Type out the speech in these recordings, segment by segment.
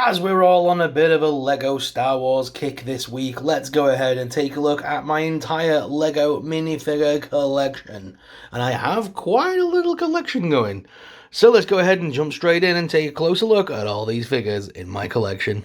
As we're all on a bit of a Lego Star Wars kick this week, let's go ahead and take a look at my entire Lego minifigure collection. And I have quite a little collection going. So let's go ahead and jump straight in and take a closer look at all these figures in my collection.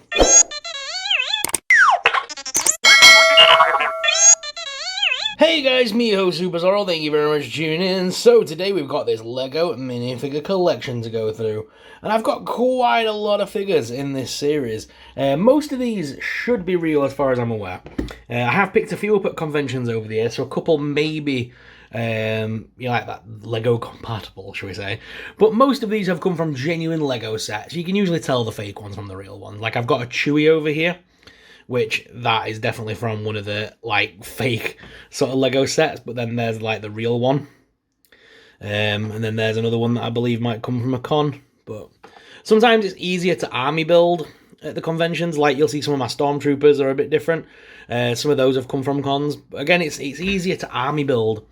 Hey guys, me host Super Zorro, thank you very much for tuning in. So today we've got this Lego minifigure collection to go through. And I've got quite a lot of figures in this series. Most of these should be real as far as I'm aware. I have picked a few up at conventions over the years, so a couple maybe, like that Lego compatible, shall we say. But most of these have come from genuine Lego sets. You can usually tell the fake ones from the real ones. Like I've got a Chewie over here, which that is definitely from one of the like fake sort of Lego sets, but then there's like the real one. And then there's another one that I believe might come from a con. But sometimes it's easier to army build at the conventions. Like you'll see some of my Stormtroopers are a bit different. Some of those have come from cons. But again, it's easier to army build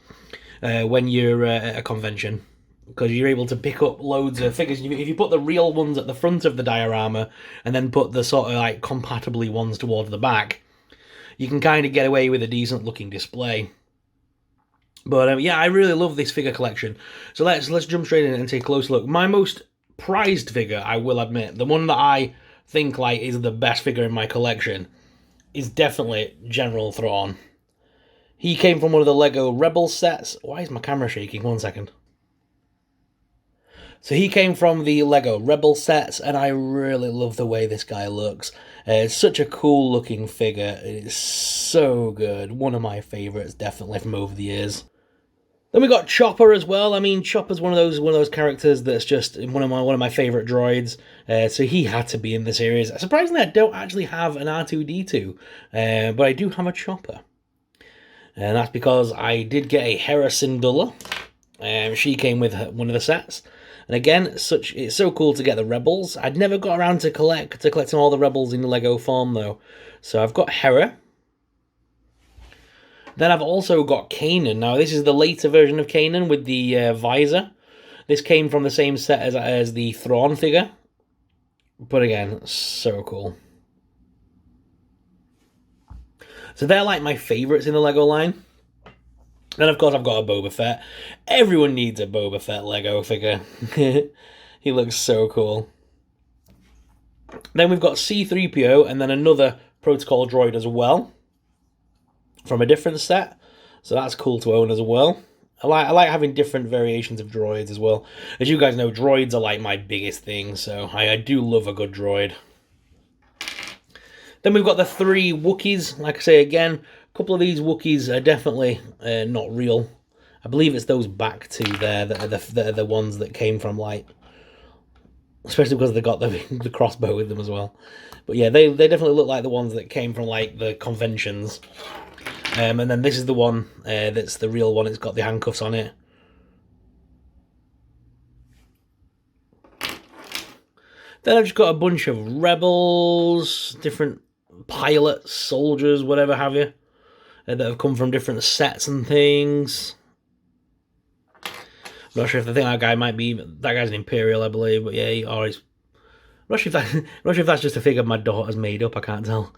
when you're at a convention, because you're able to pick up loads of figures. If you put the real ones at the front of the diorama and then put the sort of like compatibly ones towards the back, you can kind of get away with a decent looking display. But yeah, I really love this figure collection. So let's jump straight in and take a close look. My most prized figure, I will admit, the one that I think like is the best figure in my collection, is definitely Admiral Thrawn. He came from one of the Lego Rebel sets. Why is my camera shaking? 1 second. So he came from the Lego Rebel sets, and I really love the way this guy looks. It's such a cool looking figure. It's so good. One of my favourites, definitely, from over the years. Then we got Chopper as well. I mean, Chopper's one of those characters that's just one of my favourite droids. So he had to be in the series. Surprisingly, I don't actually have an R2-D2, but I do have a Chopper. And that's because I did get a Hera Syndulla. She came with one of the sets. And again, it's so cool to get the Rebels. I'd never got around to collecting all the Rebels in Lego form, though. So I've got Hera. Then I've also got Kanan. Now, this is the later version of Kanan with the visor. This came from the same set as the Thrawn figure. But again, so cool. So they're like my favourites in the Lego line. Then, of course, I've got a Boba Fett. Everyone needs a Boba Fett Lego figure. He looks so cool. Then we've got C-3PO and then another protocol droid as well, from a different set. So that's cool to own as well. I like having different variations of droids as well. As you guys know, droids are like my biggest thing, so I do love a good droid. Then we've got the 3 Wookies. Like I say again, a couple of these Wookies are definitely not real. I believe it's those back two there that are the ones that came from, like, especially because they got the crossbow with them as well. But yeah, they definitely look like the ones that came from like the conventions. And then this is the one that's the real one. It's got the handcuffs on it. Then I've just got a bunch of rebels, different pilots, soldiers, whatever have you, that have come from different sets and things. I'm not sure if I think that guy might be, that guy's an Imperial, I believe, but yeah, he always. I'm not sure if that's just a figure my daughter's made up. I can't tell.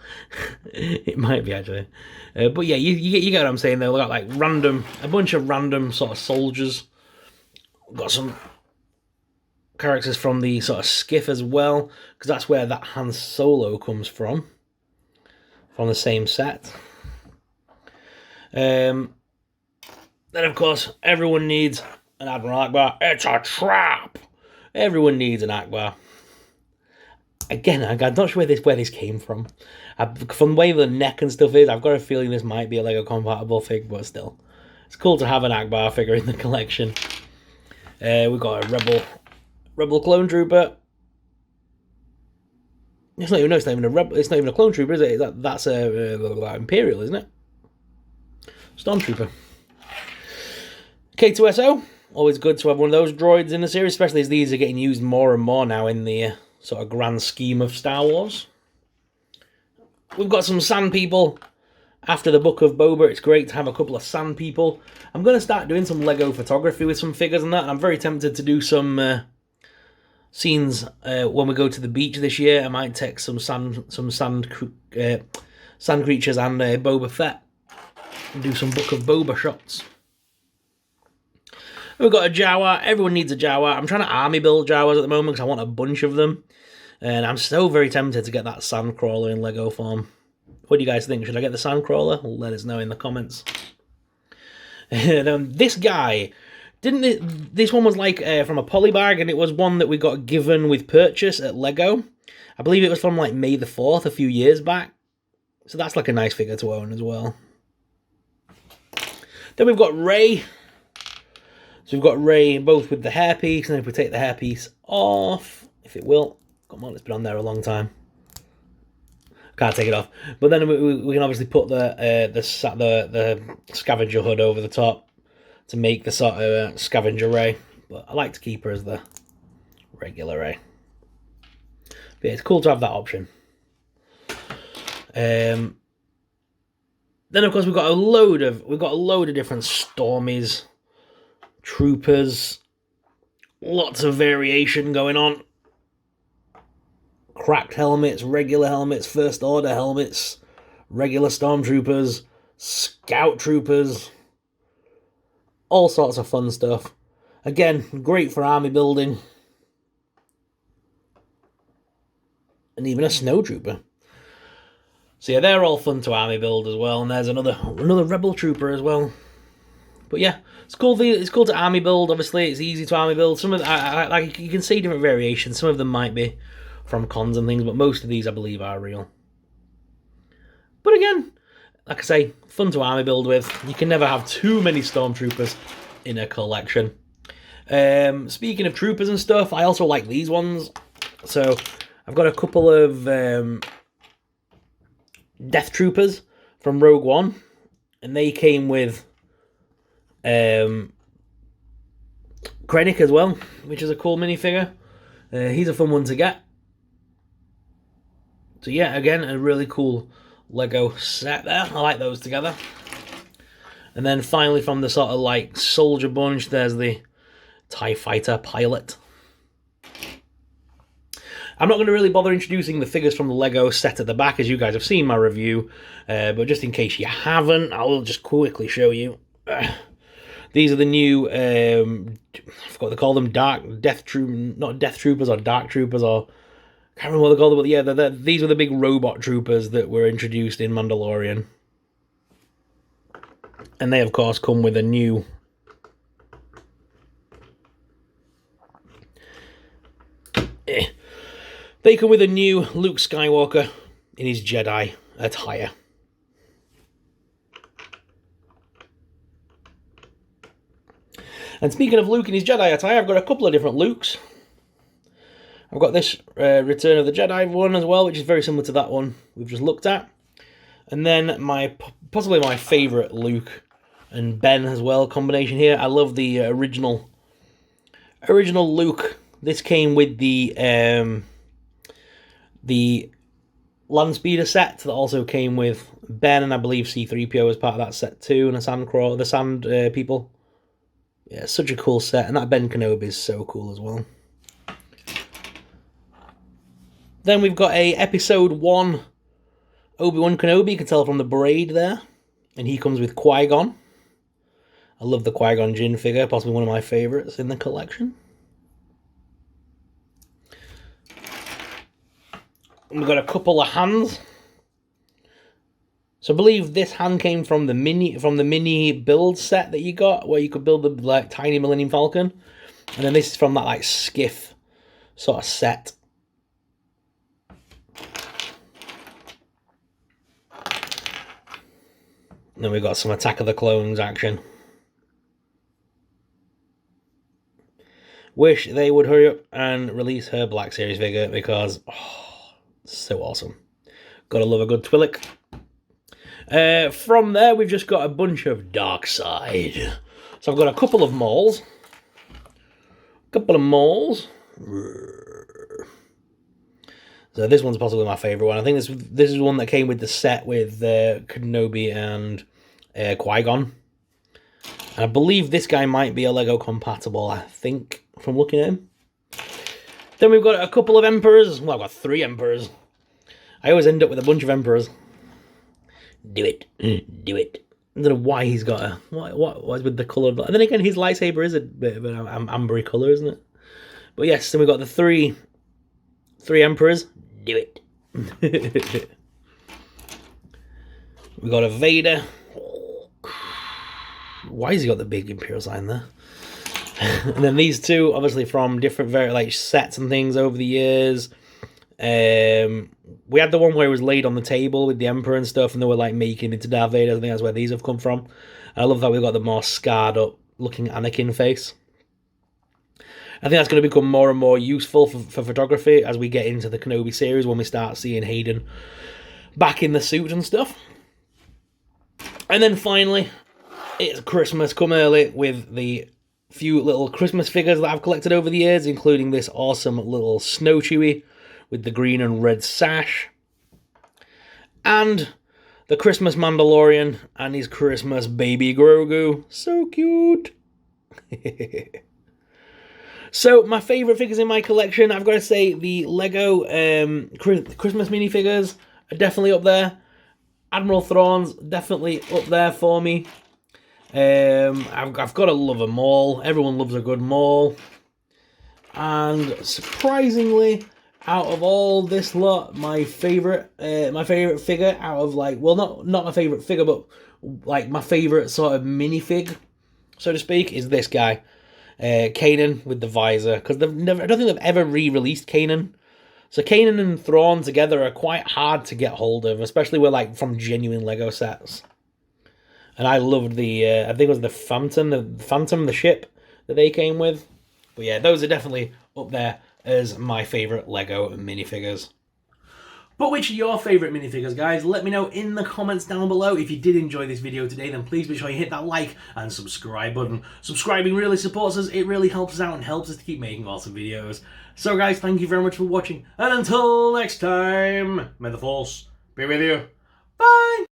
It might be actually, but yeah, you get what I'm saying. Though we got like a bunch of random sort of soldiers. We've got some characters from the sort of skiff as well, because that's where that Han Solo comes from the same set. Then of course everyone needs an Admiral Akbar. It's a trap. Everyone needs an Akbar. Again, I'm not sure where this came from. From the way the neck and stuff is, I've got a feeling this might be a Lego compatible fig, but still, it's cool to have an Akbar figure in the collection. We've got a Rebel clone trooper. It's not even a rebel. It's not even a clone trooper, is it? That's a Imperial, isn't it? Stormtrooper. K2so. Always good to have one of those droids in the series, especially as these are getting used more and more now in the sort of grand scheme of Star Wars. We've got some sand people. After the Book of Boba, it's great to have a couple of sand people. I'm going to start doing some Lego photography with some figures and that, and I'm very tempted to do some scenes when we go to the beach this year. I might take some sand creatures and Boba Fett and do some Book of Boba shots. We've got a Jawa. Everyone needs a Jawa. I'm trying to army build Jawas at the moment because I want a bunch of them. And I'm so very tempted to get that Sandcrawler in Lego form. What do you guys think? Should I get the Sandcrawler? Let us know in the comments. And this guy, this one was like from a polybag, and it was one that we got given with purchase at Lego. I believe it was from like May the 4th a few years back. So that's like a nice figure to own as well. Then we've got Rey. So we've got Rey both with the hairpiece, and if we take the hairpiece off, if it will, come on, it's been on there a long time. Can't take it off. But then we can obviously put the scavenger hood over the top to make the sort of scavenger Rey. But I like to keep her as the regular Rey. But yeah, it's cool to have that option. Then of course we've got a load of different Stormies, Troopers, lots of variation going on. Cracked helmets, regular helmets, First Order helmets, regular Stormtroopers, Scout Troopers, all sorts of fun stuff. Again, great for army building. And even a Snowtrooper. So yeah, they're all fun to army build as well. And there's another Rebel Trooper as well. But yeah, it's cool. It's cool to army build. Obviously, it's easy to army build. Some of like you can see different variations. Some of them might be from cons and things, but most of these I believe are real. But again, like I say, fun to army build with. You can never have too many Stormtroopers in a collection. Speaking of troopers and stuff, I also like these ones. So I've got a couple of Death Troopers from Rogue One, and they came with Krennic as well, which is a cool minifigure. He's a fun one to get. So yeah, again, a really cool Lego set there. I like those together. And then finally from the sort of like soldier bunch, there's the TIE Fighter pilot. I'm not going to really bother introducing the figures from the Lego set at the back, as you guys have seen my review. But just in case you haven't, I will just quickly show you. These are the new, I forgot what they call them, not Death Troopers or Dark Troopers, or I can't remember what they call them, but yeah, these are the big robot troopers that were introduced in Mandalorian. And they, of course, come with a new They come with a new Luke Skywalker in his Jedi attire. And speaking of Luke in his Jedi attire, I've got a couple of different Lukes. I've got this Return of the Jedi one as well, which is very similar to that one we've just looked at. And then possibly my favourite Luke and Ben as well combination here. I love the original Luke. This came with the Landspeeder set that also came with Ben, and I believe C-3PO as part of that set too, and the Sand people. Yeah, such a cool set, and that Ben Kenobi is so cool as well. Then we've got a Episode 1 Obi-Wan Kenobi, you can tell from the braid there, and he comes with Qui-Gon. I love the Qui-Gon Jinn figure, possibly one of my favourites in the collection. And we've got a couple of hands. So I believe this hand came from the mini build set that you got, where you could build the like tiny Millennium Falcon, and then this is from that like skiff sort of set. And then we've got some Attack of the Clones action. Wish they would hurry up and release her Black Series figure, because so awesome. Gotta love a good Twi'lek. From there, we've just got a bunch of Dark Side. So I've got a couple of Mauls. So this one's possibly my favourite one. I think this is one that came with the set with Kenobi and Qui-Gon. And I believe this guy might be a Lego compatible, I think, from looking at him. Then we've got a couple of Emperors. Well, I've got 3 Emperors. I always end up with a bunch of Emperors. Do it. Do it. I don't know why he's got a... What is with the colour? And then again, his lightsaber is a bit of an ambery colour, isn't it? But yes, then we've got the three Emperors. Do it. We got a Vader. Why has he got the big Imperial sign there? And then these 2, obviously from different sets and things over the years. We had the one where it was laid on the table with the Emperor and stuff, and they were like making into Darth Vader. I think that's where these have come from. I love that we've got the more scarred up looking Anakin face. I think that's going to become more and more useful for photography as we get into the Kenobi series, when we start seeing Hayden back in the suit and stuff. And then finally, it's Christmas come early with the few little Christmas figures that I've collected over the years, including this awesome little Snow Chewie with the green and red sash, and the Christmas Mandalorian and his Christmas baby Grogu. So cute. So my favourite figures in my collection, I've got to say the Lego Christmas minifigures are definitely up there. Admiral Thrawn's definitely up there for me. I've got to love them all. Everyone loves a good Maul. And surprisingly, out of all this lot, my favourite figure out of not my favourite figure, but like my favourite sort of minifig, so to speak, is this guy, Kanan with the visor, because I don't think they've ever re-released Kanan. So Kanan and Thrawn together are quite hard to get hold of, especially with from genuine Lego sets. And I loved the I think it was the Phantom, the ship that they came with. But yeah, those are definitely up there as my favourite Lego minifigures. But which are your favourite minifigures, guys? Let me know in the comments down below. If you did enjoy this video today, then please be sure you hit that like and subscribe button. Subscribing really supports us, it really helps us out and helps us to keep making awesome videos. So guys, thank you very much for watching, and until next time, may the Force be with you. Bye!